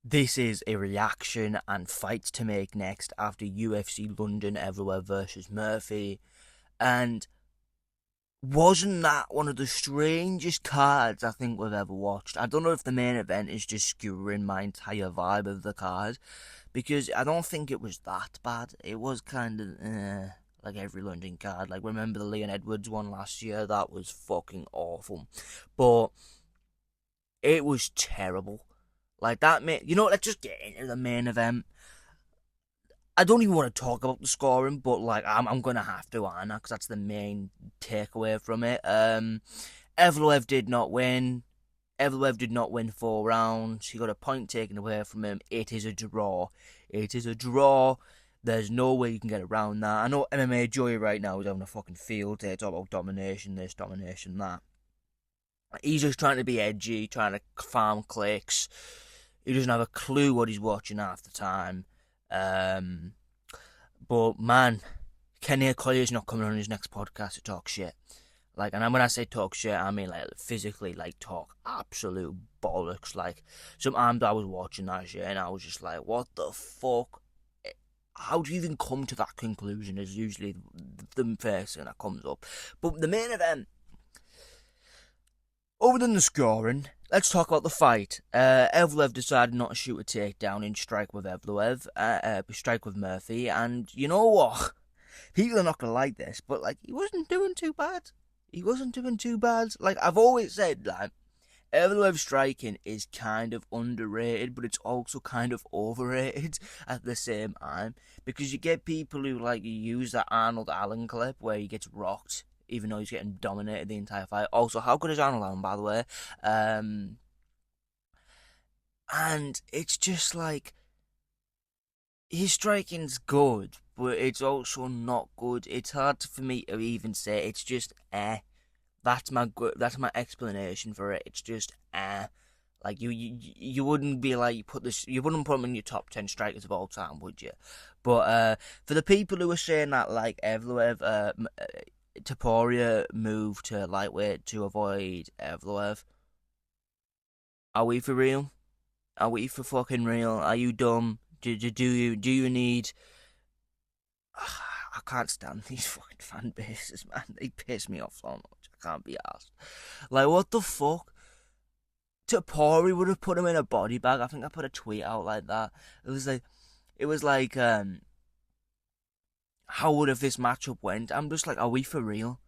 This is a reaction and fights to make next after UFC London Evloev versus Murphy. And wasn't that one of the strangest cards I think we've ever watched? I don't know if the main event is just skewering my entire vibe of the card, because I don't think it was that bad. It was kind of like every London card. Like, remember the Leon Edwards one last year? That was fucking awful. But it was terrible. Like that, let's just get into the main event. I don't even want to talk about the scoring, but like I'm gonna have to, Anna, because that's the main takeaway from it. Evloev did not win. Evloev did not win 4 rounds. He got a point taken away from him. It is a draw. It is a draw. There's no way you can get around that. I know MMA Joey right now is having a fucking field day. It's all about domination, this, domination, that. He's just trying to be edgy, trying to farm clicks. He doesn't have a clue what he's watching half the time. But man, Kenny Okoye's not coming on his next podcast to talk shit. Like, and when I say talk shit, I mean like physically, like talk absolute bollocks. Like, sometimes I was watching that shit and I was just like, what the fuck? How do you even come to that conclusion? Is usually the first thing that comes up. But the main event, other than the scoring, let's talk about the fight. Evloev decided not to shoot a takedown and strike with strike with Murphy, and you know what? People are not gonna like this, but like he wasn't doing too bad. He wasn't doing too bad. Like I've always said, like Evloev striking is kind of underrated, but it's also kind of overrated at the same time, because you get people who like use that Arnold Allen clip where he gets rocked even though he's getting dominated the entire fight. Also, how good is Arnold Allen, by the way? And it's just like his striking's good, but it's also not good. It's hard for me to even say. It's just That's my explanation for it. It's just Like you wouldn't be like you wouldn't put him in your top 10 strikers of all time, would you? But for the people who are saying that like Evloev, Topuria moved to lightweight to avoid Evloev, are we for real? Are we for fucking real? Are you dumb? Do you need? I can't stand these fucking fan bases, man. They piss me off so much. I can't be asked. Like, what the fuck? Topuria would have put him in a body bag. I think I put a tweet out like that. It was like, how would have this matchup went? I'm just like, are we for real?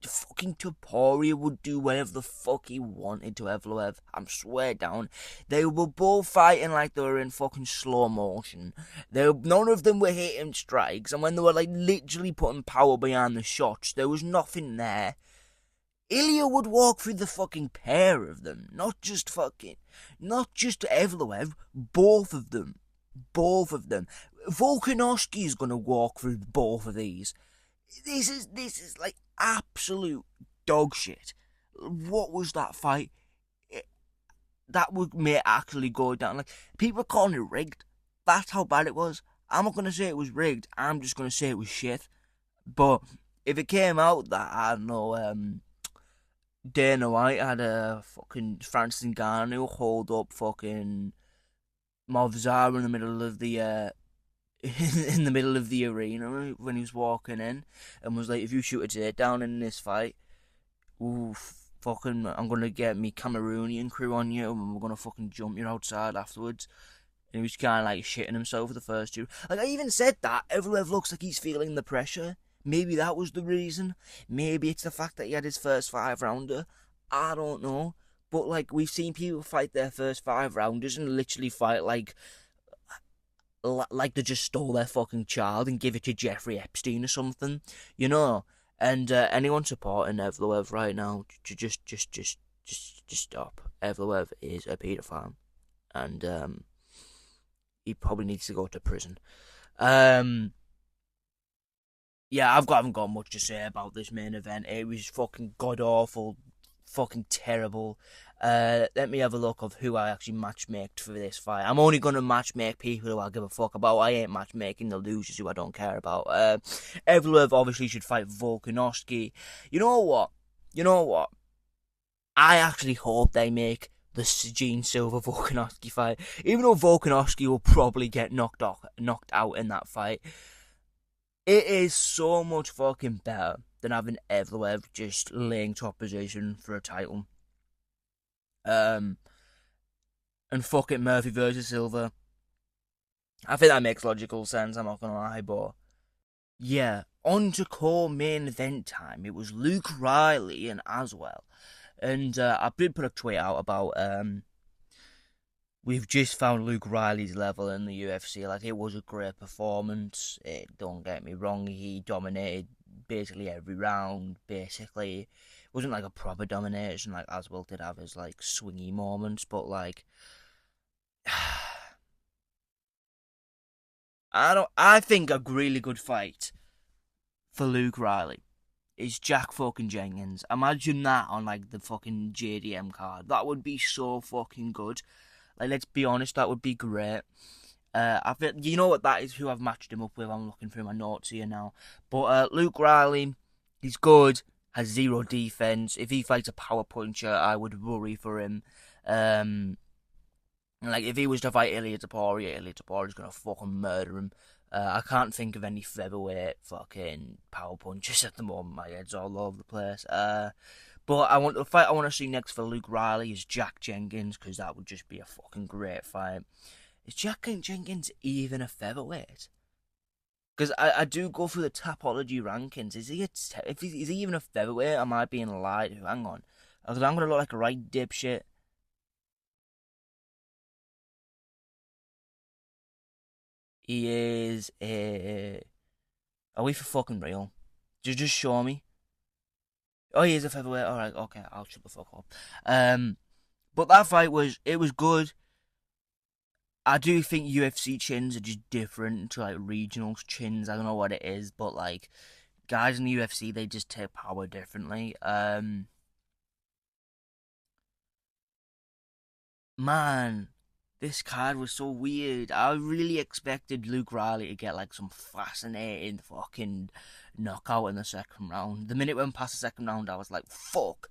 Fucking Topuria would do whatever the fuck he wanted to Evloev. I'm swear down. They were both fighting like they were in fucking slow motion. None of them were hitting strikes, and when they were like literally putting power behind the shots, there was nothing there. Ilya would walk through the fucking pair of them, not just Evloev, both of them. Both of them. Volkanovski is gonna walk through both of these. This is like absolute dog shit. What was that fight? That would may actually go down. Like, people are calling it rigged. That's how bad it was. I'm not gonna say it was rigged. I'm just gonna say it was shit. But if it came out that, I don't know, Dana White had a fucking Francis Ngannou hold up fucking Movzar in the middle of the in the middle of the arena when he was walking in, and was like, if you shoot a takedown in this fight, fucking, I'm gonna get me Cameroonian crew on you and we're gonna fucking jump you outside afterwards. And he was kind of like shitting himself for the first two. Like, I even said that Evloev looks like he's feeling the pressure. Maybe that was the reason. Maybe it's the fact that he had his first 5 rounder. I don't know. But like, we've seen people fight their first 5 rounders and literally fight like they just stole their fucking child and give it to Jeffrey Epstein or something, you know. And anyone supporting Evloev right now, just stop. Evloev is a paedophile, and he probably needs to go to prison. Yeah, haven't got much to say about this main event. It was fucking god awful, fucking terrible. Let me have a look of who I actually matchmaked for this fight. I'm only gonna matchmake people who I give a fuck about. I ain't matchmaking the losers who I don't care about. Evloev obviously should fight Volkanovski. You know what? I actually hope they make the Gene Silver Volkanovski fight. Even though Volkanovski will probably get knocked out in that fight, it is so much fucking better than having Evloev just laying top position for a title. And fucking Murphy versus Silver. I think that makes logical sense, I'm not gonna lie, but yeah, on to core main event time. It was Luke Riley and Aswell. And I did put a tweet out about we've just found Luke Riley's level in the UFC. Like, it was a great performance. Don't get me wrong, he dominated basically every round. Basically, it wasn't like a proper domination. Like, Aswell did have his like swingy moments, but like, I think a really good fight for Luke Riley is Jack fucking Jenkins. Imagine that on like the fucking JDM card. That would be so fucking good. Like, let's be honest, that would be great. I feel, you know what, that is who I've matched him up with. I'm looking through my notes here now. But Luke Riley, he's good, has zero defense. If he fights a power puncher, I would worry for him. Like, if he was to fight Ilia Topuria is gonna fucking murder him. I can't think of any featherweight fucking power punches at the moment. My head's all over the place. But the fight I want to see next for Luke Riley is Jack Jenkins, because that would just be a fucking great fight. Is Jack Jenkins even a featherweight? Because I do go through the Tapology rankings. Is he even a featherweight? Am I being lied to? Hang on. Because I'm going to look like a right dipshit. He is a... Are we for fucking real? Just show me. Oh, he is a featherweight. Alright, okay, I'll shut the fuck up. But that fight was good. I do think UFC chins are just different to like regional chins. I don't know what it is, but like guys in the UFC, they just take power differently. Man, this card was so weird. I really expected Luke Riley to get like some fascinating fucking knockout in the second round. The minute it went past the second round, I was like, fuck.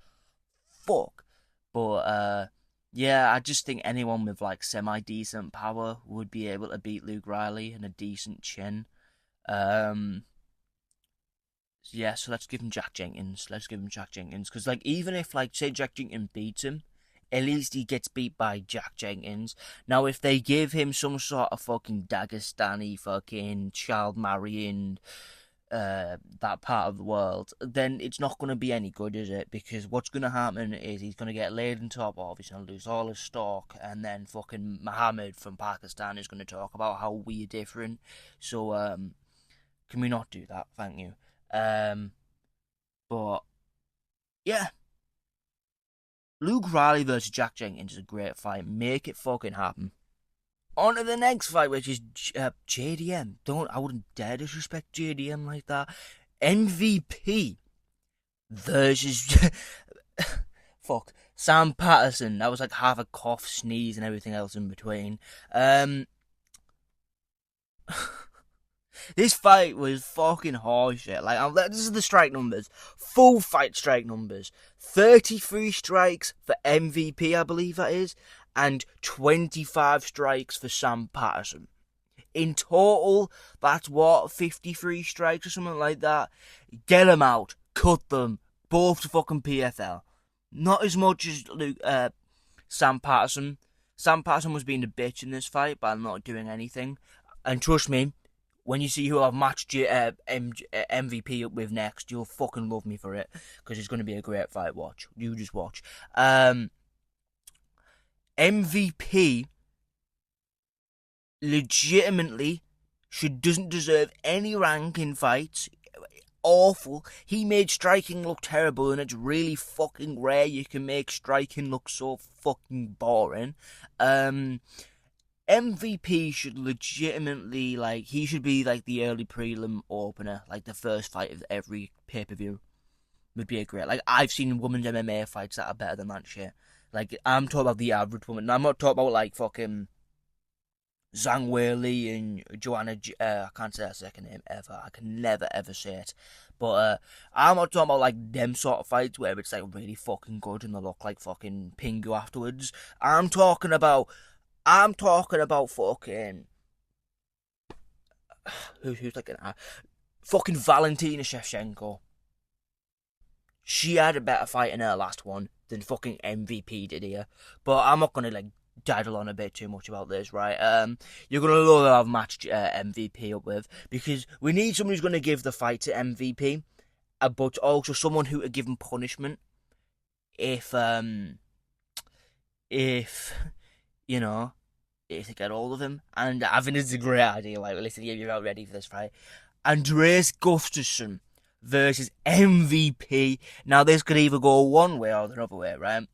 But yeah, I just think anyone with like semi-decent power would be able to beat Luke Riley and a decent chin. Yeah, so let's give him Jack Jenkins. Because like, even if like say Jack Jenkins beats him, at least he gets beat by Jack Jenkins. Now, if they give him some sort of fucking Dagestani fucking child marrying that part of the world, then it's not going to be any good, is it? Because what's going to happen is he's going to get laid on top of, he's going to lose all his stock, and then fucking Muhammad from Pakistan is going to talk about how we're different. So, can we not do that? Thank you. But, yeah. Luke Riley versus Jack Jenkins is a great fight. Make it fucking happen. On to the next fight, which is JDM. I wouldn't dare disrespect JDM like that. MVP versus fuck Sam Patterson. That was like half a cough, sneeze, and everything else in between. This fight was fucking horseshit. Like, this is the strike numbers. Full fight strike numbers. 33 strikes for MVP, I believe that is. And 25 strikes for Sam Patterson. In total, that's what, 53 strikes or something like that? Get them out. Cut them. Both to fucking PFL. Not as much as Sam Patterson. Sam Patterson was being a bitch in this fight by not doing anything. And trust me, when you see who I've matched MVP up with next, you'll fucking love me for it. Because it's going to be a great fight. Watch. You just watch. MVP legitimately doesn't deserve any rank in fights. Awful. He made striking look terrible, and it's really fucking rare you can make striking look so fucking boring. MVP should legitimately, like, he should be like the early prelim opener, like the first fight of every pay-per-view would be a great. Like, I've seen women's MMA fights that are better than that shit. Like, I'm talking about the average woman. I'm not talking about like fucking Zhang Weili and Joanna. I can't say that second name ever. I can never ever say it. But I'm not talking about like them sort of fights where it's like really fucking good and they look like fucking Pingu afterwards. I'm talking about. Fucking who's like an fucking Valentina Shevchenko. She had a better fight in her last one than fucking MVP did here. But I'm not gonna like daddle on a bit too much about this, right? You're gonna love that I've matched MVP up with because we need someone who's gonna give the fight to MVP, but also someone who to give him punishment if you know if they get hold of him. And I think it's a great idea. Like, listen, you're not ready for this fight. Andreas Gustafsson versus MVP. Now, this could either go one way or the other way, right?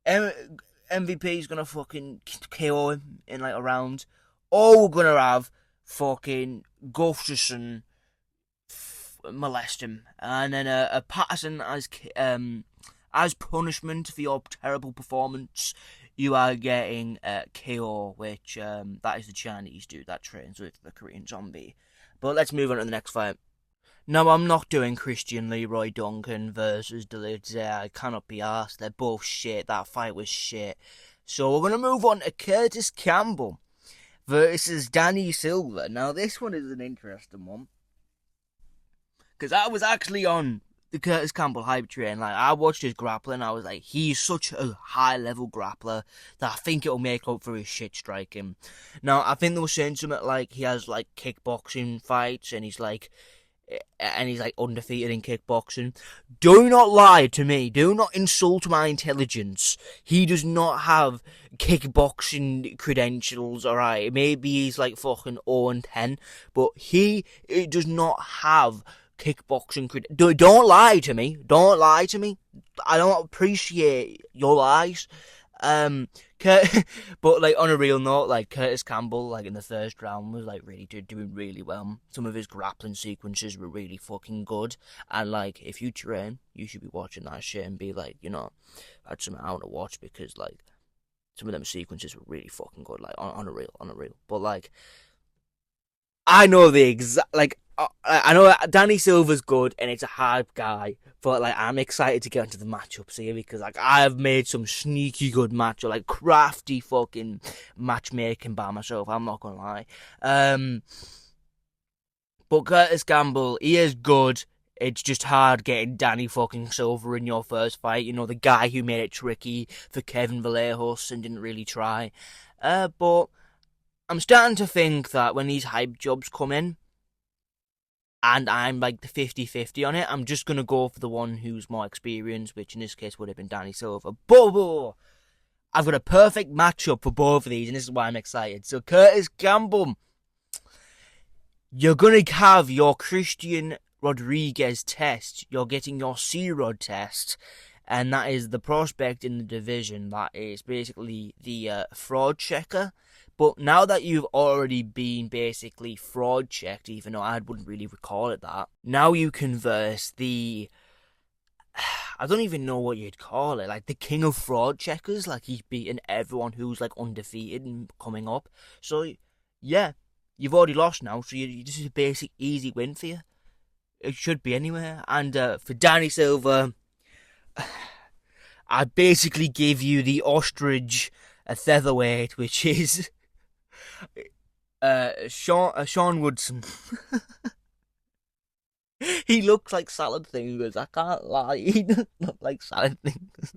MVP is gonna fucking KO him in like a round, or we're gonna have fucking Gustafsson molest him, and then a Patterson as punishment for your terrible performance. You are getting KO, which that is the Chinese dude that trains with the Korean Zombie. But let's move on to the next fight. No, I'm not doing Christian Leroy Duncan versus Delize. I cannot be asked. They're both shit. That fight was shit. So we're going to move on to Curtis Campbell versus Danny Silva. Now, this one is an interesting one. Because I was actually on the Curtis Campbell hype train. Like, I watched his grappling. I was like, he's such a high-level grappler that I think it'll make up for his shit striking. Now, I think they were saying something like he has, like, kickboxing fights and he's like undefeated in kickboxing. Do not lie to me. Do not insult my intelligence. He does not have kickboxing credentials, alright? Maybe he's like fucking 0-10, but he does not have kickboxing credentials. Don't lie to me. Don't lie to me. I don't appreciate your lies. But like on a real note, like Curtis Campbell, like in the first round, was like really doing really well. Some of his grappling sequences were really fucking good, and like if you train, you should be watching that shit and be like, that's something I want to watch because like some of them sequences were really fucking good, like on a real. But like, I know the exact like. I know Danny Silva's good and it's a hard guy, but like I'm excited to get into the matchups here because like I've made some sneaky good matchup, like crafty fucking matchmaking by myself. I'm not gonna lie. But Curtis Campbell, he is good. It's just hard getting Danny fucking Silva in your first fight. The guy who made it tricky for Kevin Vallejos and didn't really try. But I'm starting to think that when these hype jobs come in, and I'm like the 50-50 on it, I'm just going to go for the one who's more experienced, which in this case would have been Danny Silva. But I've got a perfect matchup for both of these, and this is why I'm excited. So Curtis Campbell, you're going to have your Christian Rodriguez test. You're getting your C-Rod test, and that is the prospect in the division. That is basically the fraud checker. But now that you've already been basically fraud checked, even though I wouldn't really recall it that, now you can verse the, I don't even know what you'd call it, like the king of fraud checkers, like he's beaten everyone who's like undefeated and coming up. So yeah, you've already lost now, so this is a basic easy win for you. It should be anyway. And for Danny Silva, I basically give you the ostrich, a featherweight, which is Sean Woodson. He looks like salad fingers. I can't lie. He doesn't look like salad fingers.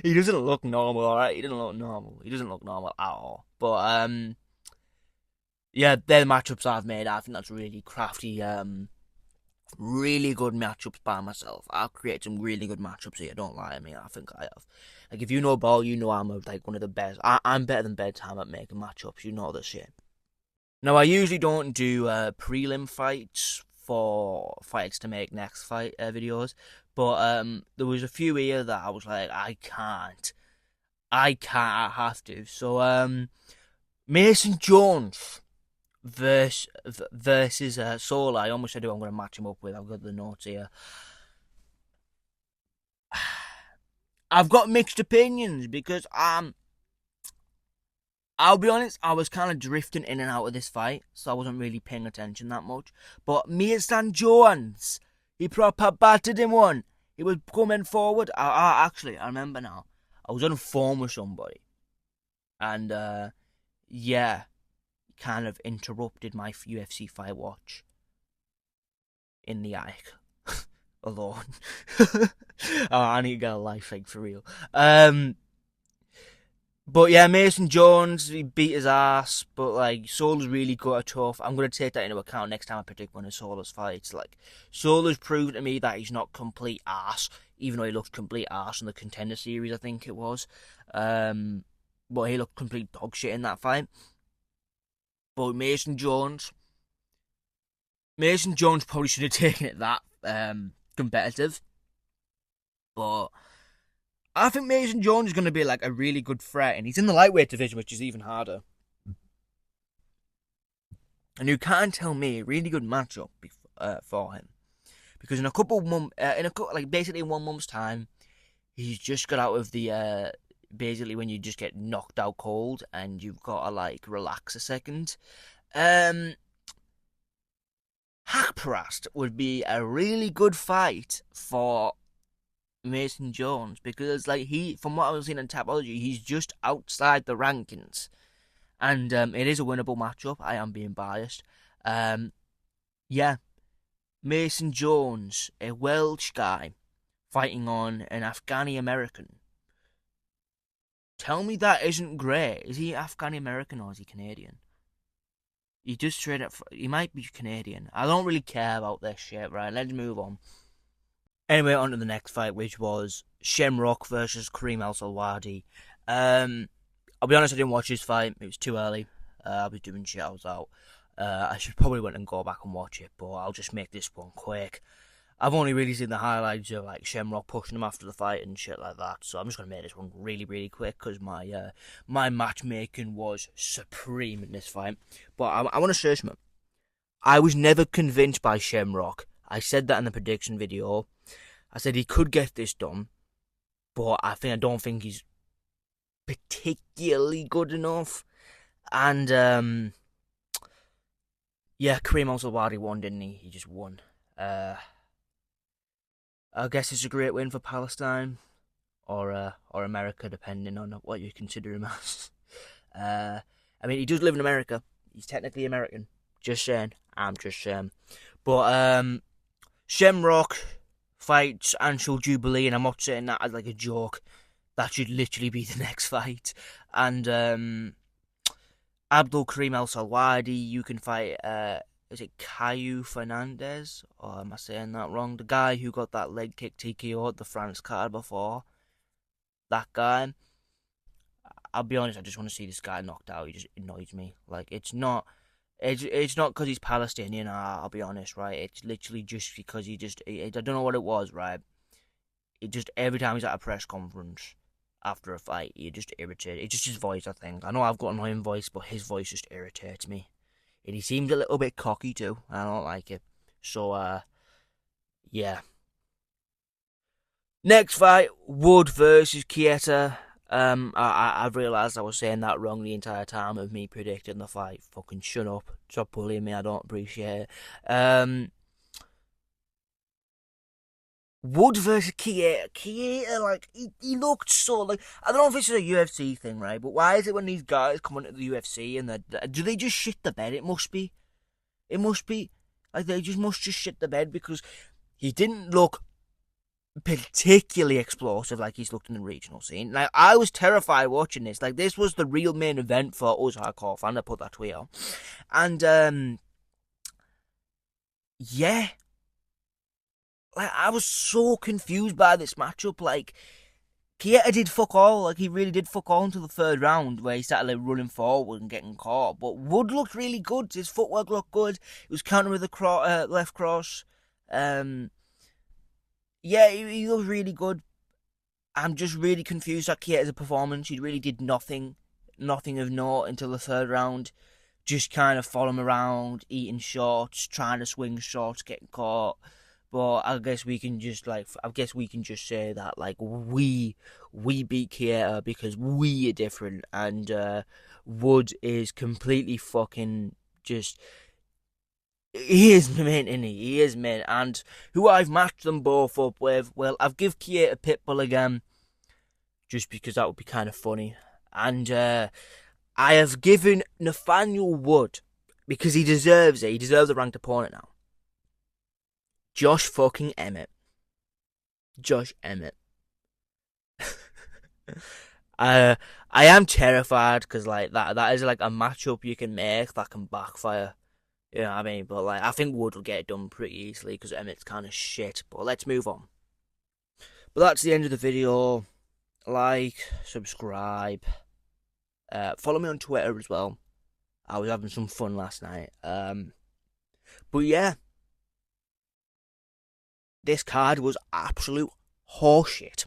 He doesn't look normal, alright? He doesn't look normal at all. But yeah, they're the matchups I've made. I think that's really crafty. Really good matchups by myself. I've created some really good matchups here. Don't lie to me. I think I have. Like, if you know ball, you know I'm like one of the best. I'm better than Bedtime at making matchups. You know this shit. Now, I usually don't do prelim fights for fights to make next fight videos, but there was a few here that I was like, I can't, I have to. So Mason Jones versus Sola. I almost said who I'm going to match him up with. I've got the notes here. I've got mixed opinions because I'll be honest, I was kind of drifting in and out of this fight, so I wasn't really paying attention that much. But Mason Jones, he proper battered him one. He was coming forward. I remember now. I was on the phone with somebody, and yeah, kind of interrupted my UFC fight watch in the attic alone. Oh, I need to get a life like for real. But yeah, Mason Jones, he beat his ass, but like Solar's really got a tough. I'm gonna take that into account next time I predict one of Solar's fights. Like Solar's proven to me that he's not complete ass, even though he looked complete ass in the Contender Series, I think it was. But he looked complete dog shit in that fight. But Mason Jones probably should have taken it that competitive. But I think Mason Jones is going to be like a really good threat, and he's in the lightweight division, which is even harder. And you can't tell me a really good matchup for him, because in a couple months, basically in 1 month's time, he's just got out of the basically when you just get knocked out cold and you've got to like relax a second. Haqparast would be a really good fight for Mason Jones, because like from what I was seeing in Tapology, he's just outside the rankings, and it is a winnable matchup. I am being biased. Yeah, Mason Jones, a Welsh guy, fighting on an Afghani American. Tell me that isn't great. Is he Afghani American or is he Canadian? He just straight up. He might be Canadian. I don't really care about this shit. Right, let's move on. Anyway, on to the next fight, which was Shamrock versus Kareem El Salwadi. I'll be honest, I didn't watch this fight. It was too early. I was doing shit. I was out. I should probably went and go back and watch it, but I'll just make this one quick. I've only really seen the highlights of like Shamrock pushing him after the fight and shit like that, so I'm just gonna make this one really, really quick because my matchmaking was supreme in this fight. But I want to say something. I was never convinced by Shamrock. I said that in the prediction video. I said he could get this done, but I don't think he's particularly good enough. And yeah, Kareem Al-Salwadi won, didn't he? He just won. I guess it's a great win for Palestine or America, depending on what you consider him as. I mean, he does live in America. He's technically American. Just saying. I'm just saying. But Shamrock fights Anshul Jubilee, and I'm not saying that as like a joke. That should literally be the next fight. And Abdul Kareem El Salwadi, you can fight. Is it Caio Fernandez? Or am I saying that wrong? The guy who got that leg kick TKO at the France card before. That guy. I'll be honest, I just want to see this guy knocked out. He just annoys me. Like, it's not because he's Palestinian, I'll be honest, right? It's literally just because I don't know what it was, right? It just, every time he's at a press conference after a fight, he just irritated. It's just his voice, I think. I know I've got an annoying voice, but his voice just irritates me. And he seems a little bit cocky too. I don't like it. So, yeah. Next fight, Wood versus Chiesa. I've realised I was saying that wrong the entire time of me predicting the fight. Fucking shut up. Stop bullying me, I don't appreciate it. Wood versus Chiesa. Chiesa, like, he looked so, like, I don't know if this is a UFC thing, right? But why is it when these guys come into the UFC and do they just shit the bed? It must be. Like, they must just shit the bed, because he didn't look particularly explosive like he's looked in the regional scene. Like, I was terrified watching this. Like, this was the real main event for us hardcore fans. I put that tweet out. And, yeah. Like, I was so confused by this matchup. Like, Chiesa did fuck all. Like, he really did fuck all until the third round, where he started like running forward and getting caught. But Wood looked really good. His footwork looked good. He was countering with a left cross. Yeah, he looked really good. I'm just really confused at Chiesa's performance. He really did nothing of note until the third round. Just kind of following him around, eating shots, trying to swing shots, getting caught. But I guess we can just say that like we beat Kieta because we are different, and Wood is completely fucking just. He is mint, innit? He is mint. And who I've matched them both up with, well, I've give Kieta Pitbull again, just because that would be kind of funny. And I have given Nathaniel Wood, because he deserves it. He deserves a ranked opponent now. Josh fucking Emmett. Josh Emmett. I am terrified because like that is like a matchup you can make that can backfire. You know what I mean? But like I think Wood will get it done pretty easily because Emmett's kind of shit. But let's move on. But that's the end of the video. Like, subscribe, follow me on Twitter as well. I was having some fun last night. But yeah, this card was absolute horseshit.